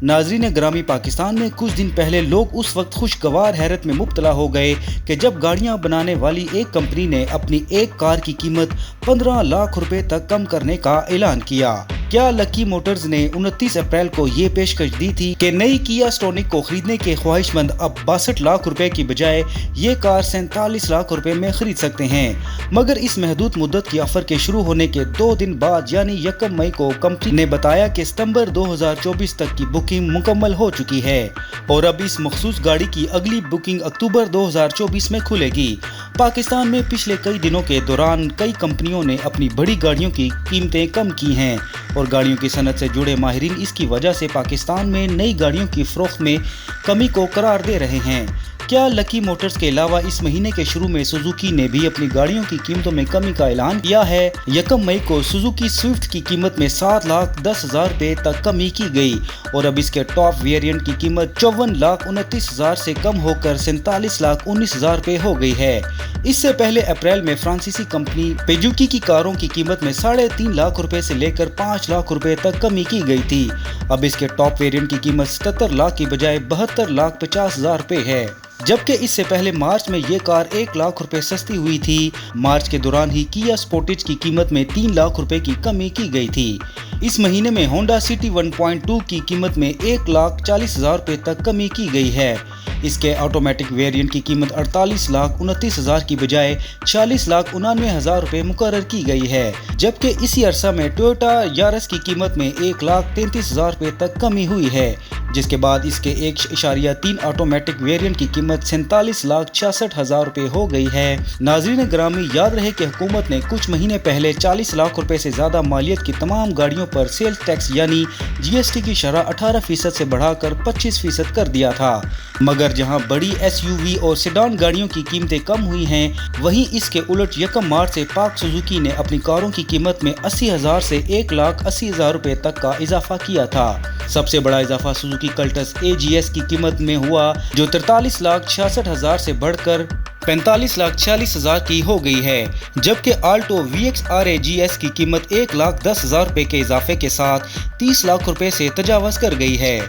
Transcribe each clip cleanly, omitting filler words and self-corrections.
नाज़रीन ग्रामी, पाकिस्तान में कुछ दिन पहले लोग उस वक्त खुशगवार हैरत में मुब्तला हो गए कि जब गाड़ियां बनाने वाली एक कंपनी ने अपनी एक कार की कीमत 15 लाख रुपए तक कम करने का ऐलान किया। क्या लकी मोटर्स ने 29 अप्रैल को ये पेशकश दी थी कि नई किया स्टोनिक को खरीदने के ख्वाहिशमंद अब 62 लाख रुपए की बजाय ये कार 47 लाख रुपए में खरीद सकते हैं। मगर इस महदूद मुद्दत की ऑफर के शुरू होने के 2 दिन बाद यानी 1 मई को कंपनी ने बताया कि सितंबर 2024 तक की बुकिंग मुकम्मल हो चुकी है और अब इस मखसूस गाड़ी की अगली बुकिंग अक्टूबर 2024 में खुलेगी। पाकिस्तान में पिछले कई दिनों के दौरान कई कंपनियों ने अपनी बड़ी गाड़ियों की कीमतें कम की हैं और गाड़ियों की सनत से जुड़े माहिरीन इसकी वजह से पाकिस्तान में नई गाड़ियों की फरोख्त में कमी को करार दे रहे हैं। क्या लकी मोटर्स के अलावा इस महीने के शुरू में सुजुकी ने भी अपनी गाड़ियों की कीमतों में कमी का ऐलान किया है। 1 मई को सुजुकी स्विफ्ट की कीमत में 7,10,000 रुपए तक कमी की गई और अब इसके टॉप वेरिएंट की कीमत 54,29,000 से कम होकर 47,19,000 रुपए हो गई है। इससे पहले अप्रैल में फ्रांसीसी कंपनी पेजुकी की कारों की कीमत में 3.5 लाख रुपए से लेकर 5 लाख रुपए तक कमी की गई थी। अब इसके टॉप वेरिएंट की कीमत 77 लाख की बजाय 72,50,000 रुपए है, जबकि इससे पहले मार्च में ये कार 1 लाख रुपए सस्ती हुई थी। मार्च के दौरान ही किया स्पोर्टेज की कीमत में 3 लाख रुपए की कमी की गई थी। इस महीने में होंडा सिटी 1.2 की कीमत में 1,40,000 रुपए तक कमी की गई है। इसके ऑटोमेटिक वेरिएंट की कीमत 48,29,000 की बजाय 40,99,000 रुपए मुकर्रर की गई है, जबकि इसी अरसा में टोयोटा यारिस की कीमत में 1,33,000 रुपए तक कमी हुई है, जिसके बाद इसके 1.3 ऑटोमेटिक वेरिएंट की कीमत 47,66,000 रुपए हो गई है। नाज़रीन ग्रामी, याद रहे कि हुकूमत ने कुछ महीने पहले 40 लाख रुपए से ज्यादा मालियत की तमाम गाड़ियों पर सेल्स टैक्स यानी GST की शरह 18% से बढ़ाकर 25% कर दिया था। मगर जहां बड़ी SUV और सेडान गाड़ियों की कीमतें कम हुई हैं, वहीं इसके उलट 1 मार्च से पाक सुजुकी ने अपनी कारों की कीमत में 80,000 से 1,80,000 रुपए तक का इजाफा किया था। सबसे बड़ा इजाफा सुजुकी कल्टस AGS की कीमत में हुआ, जो 43,66,000 से बढ़कर 45,46,000 की हो गई है, जबकि आल्टो VX-RA GS की कीमत 1,10,000 रुपए के इजाफे के साथ 30 लाख रुपए से तजावज़ कर गई है।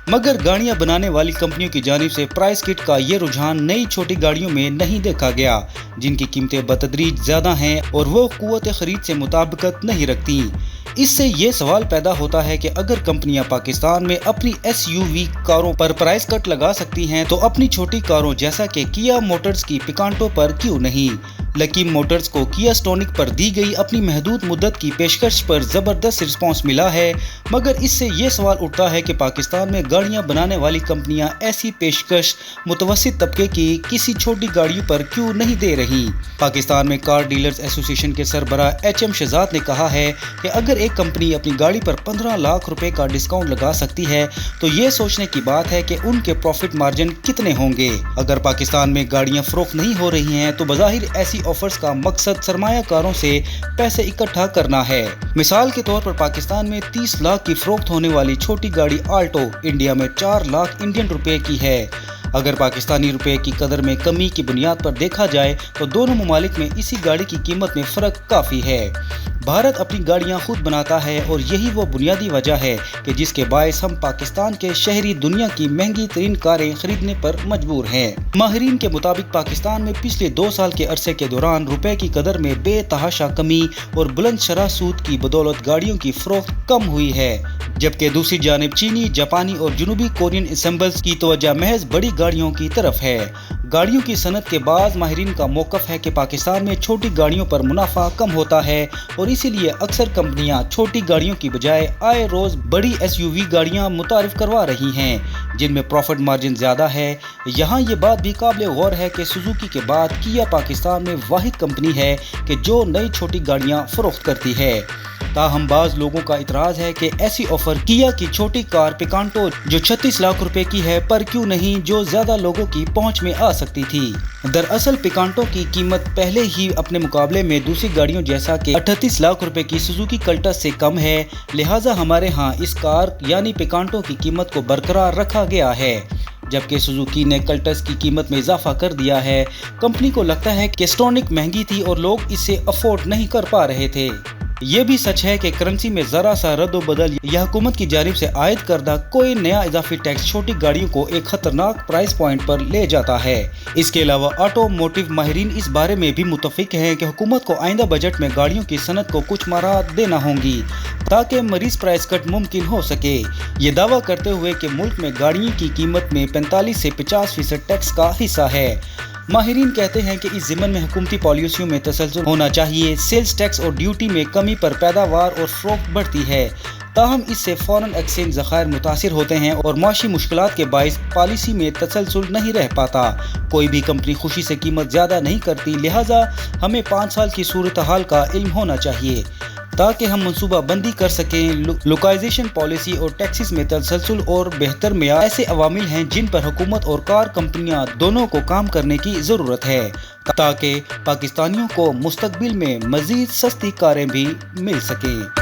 मगर गाड़ियां बनाने वाली कंपनियों की जानिब से प्राइस किट का ये रुझान नई छोटी गाड़ियों में नहीं देखा गया, जिनकी कीमतें बतदरीज ज्यादा हैं और वो कुव्वत खरीद से मुताबिकत नहीं रखती। इससे ये सवाल पैदा होता है कि अगर कंपनियां पाकिस्तान में अपनी SUV कारों पर प्राइस कट लगा सकती हैं, तो अपनी छोटी कारों जैसा कि किया मोटर्स की पिकांटो पर क्यों नहीं। लकी मोटर्स को किया स्टोनिक पर दी गई अपनी महदूद मुद्दत की पेशकश पर जबरदस्त रिस्पांस मिला है, मगर इससे ये सवाल उठता है कि पाकिस्तान में गाड़ियां बनाने वाली कंपनियां ऐसी पेशकश मुतवस्सित तबके की किसी छोटी गाड़ियों पर क्यों नहीं दे रही। पाकिस्तान में कार डीलर्स एसोसिएशन के सरबराह HM शहजाद ने कहा है कि अगर एक कंपनी अपनी गाड़ी पर 15 लाख रुपए का डिस्काउंट लगा सकती है, तो ये सोचने की बात है कि उनके प्रॉफिट मार्जिन कितने होंगे। अगर पाकिस्तान में गाड़ियां फरोख्त नहीं हो रही हैं, तो बज़ाहिर ऐसी ऑफर्स का मकसद सरमायाकारों से पैसे इकट्ठा करना है। मिसाल के तौर पर पाकिस्तान में 30 लाख की फरोख्त होने वाली छोटी गाड़ी आल्टो इंडिया में 4 लाख इंडियन रुपए की है। अगर पाकिस्तानी रुपए की कदर में कमी की बुनियाद पर देखा जाए, तो दोनों ममालिक में इसी गाड़ी की कीमत में फ़र्क काफ़ी है। भारत अपनी गाड़ियां खुद बनाता है और यही वो बुनियादी वजह है कि जिसके बायस हम पाकिस्तान के शहरी दुनिया की महंगी तरीन कारें खरीदने पर मजबूर हैं। माहिरीन के मुताबिक पाकिस्तान में पिछले 2 साल के अरसे के दौरान रुपए की कदर में बेतहाशा कमी और बुलंद शरह सूद की बदौलत गाड़ियों की फरोख्त कम हुई है, जबकि दूसरी जानिब चीनी, जापानी और जनूबी कोरियन एसेंबल्स की तवज्जो महज बड़ी गाड़ियों की तरफ है। गाड़ियों की सनत के बाद माहिरीन का मौक़िफ़ है कि पाकिस्तान में छोटी गाड़ियों पर मुनाफा कम होता है और इसीलिए अक्सर कंपनियां छोटी गाड़ियों की बजाय आए रोज बड़ी SUV गाड़ियां मुतारिफ करवा रही हैं, जिनमें प्रॉफिट मार्जिन ज्यादा है। यहाँ ये बात भी काबिल गौर है कि सुजुकी के बाद किया पाकिस्तान में वाहिद कंपनी है कि जो नई छोटी गाड़ियां फरोख्त करती है। ताहम बाज लोगों का इतराज है कि ऐसी ऑफर किया की छोटी कार पिकांटो जो 36 लाख रुपए की है पर क्यों नहीं, जो ज्यादा लोगों की पहुंच में आ सकती थी। दरअसल पिकांटो की कीमत पहले ही अपने मुकाबले में दूसरी गाड़ियों जैसा कि 38 लाख रुपए की सुजुकी कल्टस से कम है, लिहाजा हमारे यहाँ इस कार यानी पिकांटो की कीमत को बरकरार रखा गया है, जबकि सुजुकी ने कल्टस की कीमत में इजाफा कर दिया है। कंपनी को लगता है कि स्टोनिक महंगी थी और लोग इसे अफोर्ड नहीं कर पा रहे थे। ये भी सच है कि करेंसी में जरा सा रद्द-ओ-बदल या हुकूमत की जानिब से आयद करदा कोई नया इजाफी टैक्स छोटी गाड़ियों को एक खतरनाक प्राइस पॉइंट पर ले जाता है। इसके अलावा ऑटोमोटिव माहिरीन इस बारे में भी मुत्तफिक हैं कि हुकूमत को आइंदा बजट में गाड़ियों की सनत को कुछ मराहत देना होंगी ताकि मरीज प्राइस कट मुमकिन हो सके। ये दावा करते हुए कि मुल्क में गाड़ियों की कीमत में 45 से 50% टैक्स का हिस्सा है। माहिरीन कहते हैं कि इस ज़िमन में हुकूमती पॉलिसियों में तसलसल होना चाहिए। सेल्स टैक्स और ड्यूटी में कमी पर पैदावार और फ़रोख्त बढ़ती है, ताहम इससे फॉरेन एक्सचेंज ज़खायर मुतासिर होते हैं और माशी मुश्किलात के बाइस पॉलिसी में तसलसल नहीं रह पाता। कोई भी कंपनी खुशी से कीमत ज़्यादा नहीं करती, लिहाजा हमें 5 साल की सूरत हाल का इल्म होना चाहिए ताकि हम मनसूबा बंदी कर सकें। लोकलाइजेशन पॉलिसी और टैक्सेस में तसलसल और बेहतर मेयार ऐसे अवामिल हैं जिन पर हुकूमत और कार कंपनियां दोनों को काम करने की ज़रूरत है ताकि पाकिस्तानियों को मुस्तकबिल में मज़ीद सस्ती कारें भी मिल सकें।